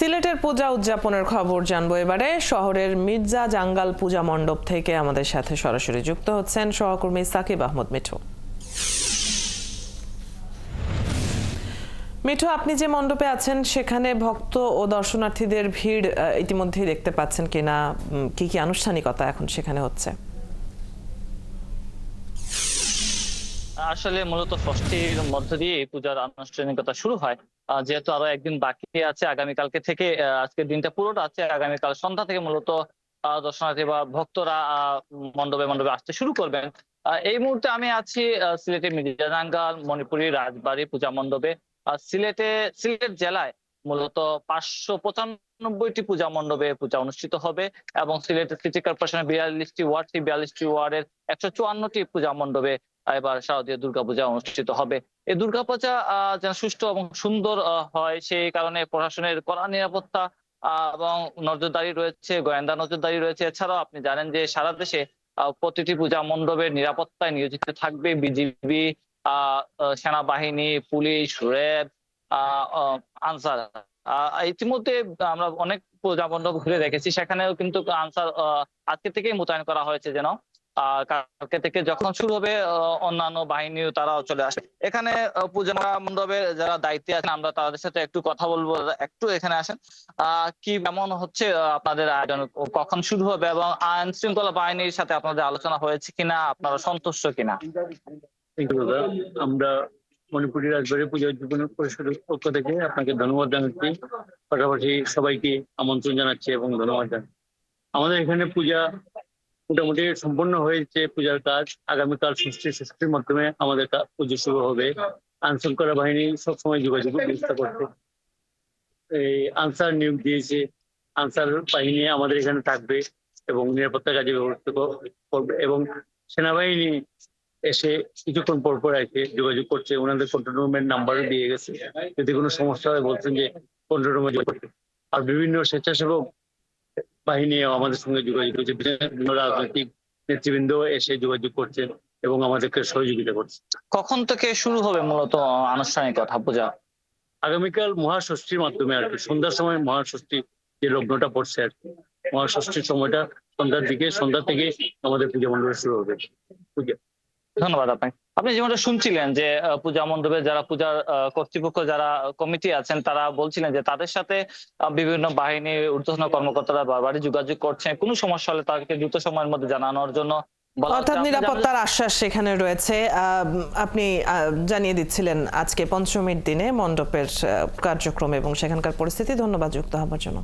সিলেটের পূজা উদযাপনের খবর জানবো এবারে। শহরের মির্জা জাঙ্গাল পূজা মণ্ডপ থেকে আমাদের সাথে সরাসরি যুক্ত হচ্ছেন সহকর্মী সাকিব আহমদ মিঠু। মিঠু, আপনি যে মণ্ডপে আছেন সেখানে ভক্ত ও দর্শনার্থীদের ভিড় ইতিমধ্যেই দেখতে পাচ্ছেন কিনা, কি কি আনুষ্ঠানিকতা এখন সেখানে হচ্ছে? আসলে মূলত ষষ্ঠীর মধ্য দিয়ে এই পূজার আনুষ্ঠানিকতা শুরু হয়। যেহেতু আরো একদিন বাকি আছে, আগামীকালকে থেকে আজকের দিনটা পুরোটা আছে, আগামীকাল সন্ধ্যা থেকে মূলত দর্শনার্থী বা ভক্তরা মণ্ডপে মণ্ডপে আসতে শুরু করবেন। এই মুহূর্তে আমি আছি সিলেটের মির্জাজাঙ্গাল মণিপুরি রাজবাড়ি পূজা মণ্ডপে। সিলেট জেলায় মূলত 595টি পূজা মণ্ডপে পূজা অনুষ্ঠিত হবে এবং সিলেট সিটি কর্পোরেশনের 42টি ওয়ার্ড, 42টি ওয়ার্ডের 154টি পূজা মণ্ডপে এবার শারদীয় দুর্গাপূজা অনুষ্ঠিত হবে। এই দুর্গাপূজা যেন সুষ্ঠু এবং সুন্দর হয়, সেই কারণে প্রশাসনের কড়া নিরাপত্তা এবং নজরদারি রয়েছে, গোয়েন্দা নজরদারি রয়েছে। এছাড়াও আপনি জানেন যে সারা দেশে প্রতিটি পূজা মণ্ডপের নিরাপত্তায় নিয়োজিত থাকবে বিজিবি, সেনাবাহিনী, পুলিশ, র্যাব, আনসার। ইতিমধ্যে আমরা অনেক পূজা মণ্ডপ ঘুরে দেখেছি, সেখানেও কিন্তু আনসার আজকে থেকেই মোতায়েন করা হয়েছে যেন কালকে থেকে যখন শুরু হবে অন্যান্য বাহিনী তারাও চলে আসে এখানে। পূজা মণ্ডপে যারা দায়িত্বে আছেন আমরা তাদের সাথে একটু কথা বলবো। একটু এখানে আসেন, কি কেমন হচ্ছে আপনাদের আয়োজন, কখন শুরু হবে এবং আইন শৃঙ্খলা বাহিনীর সাথে আপনাদের আলোচনা হয়েছে কিনা, আপনারা সন্তুষ্ট কিনা? আমরা মণিপুরি রাজবাড়ি পূজা উদ্যাপন পরিষদের পক্ষ থেকে আপনাকে ধন্যবাদ জানাচ্ছি, পাশাপাশি সবাইকে আমন্ত্রণ জানাচ্ছি এবং ধন্যবাদ জানাচ্ছি। আমাদের এখানে পূজা মোটামুটি সম্পন্ন হয়েছে। পূজার কাজ আগামীকাল ষষ্ঠীর মাধ্যমে আমাদের পুজো শুরু হবে। আইন শৃঙ্খলা বাহিনী সবসময় যোগাযোগ ব্যবস্থা করছে, এই আনসার নিয়োগ দিয়েছে। আনসার বাহিনী আমাদের এখানে থাকবে এবং নিরাপত্তা কাজে ব্যবস্থা করবে এবং সেনাবাহিনী এসে কিছুক্ষণ পর পর এসে যোগাযোগ করছে। ওনাদের কন্ট্রোল রুমের নাম্বারও দিয়ে গেছে, যদি কোনো সমস্যা হয় বলছেন যে কন্ট্রোল রুমে যোগাযোগ করতে। আর বিভিন্ন স্বেচ্ছাসেবক বাহিনী আমাদের সঙ্গে যোগাযোগ করছে, বিভিন্ন রাজনৈতিক নেতৃবৃন্দ এসে যোগাযোগ করছেন এবং আমাদেরকে সহযোগিতা করছে। কখন থেকে শুরু হবে মূলত আনুষ্ঠানিকতা পূজা? আগামীকাল মহাষষ্ঠীর মাধ্যমে আর কি, সন্ধ্যার সময় মহাষষ্ঠী যে লগ্নটা পড়ছে আর কি, মহাষষ্ঠীর সময়টা সন্ধ্যার দিকে, সন্ধ্যা থেকে আমাদের পূজা মণ্ডপ শুরু হবে পূজা। ধন্যবাদ আপনাকে। আপনি যেমনটা শুনছিলেন যে পূজা মণ্ডপে যারা পূজার কর্তৃপক্ষ, যারা কমিটি আছেন, তারা বলছিলেন যে তাদের সাথে বিভিন্ন বাহিনীর ঊর্ধ্বতন কর্মকর্তারা বারবারই যোগাযোগ করছেন, কোনো সমস্যা হলে তাদেরকে দ্রুত সময়ের মধ্যে জানানোর জন্য। অর্থাৎ নিরাপত্তার আশ্বাস সেখানে রয়েছে। আপনি জানিয়ে দিচ্ছিলেন আজকে পঞ্চমীর দিনে মণ্ডপের কার্যক্রম এবং সেখানকার পরিস্থিতি। ধন্যবাদ যুক্ত হবার জন্য।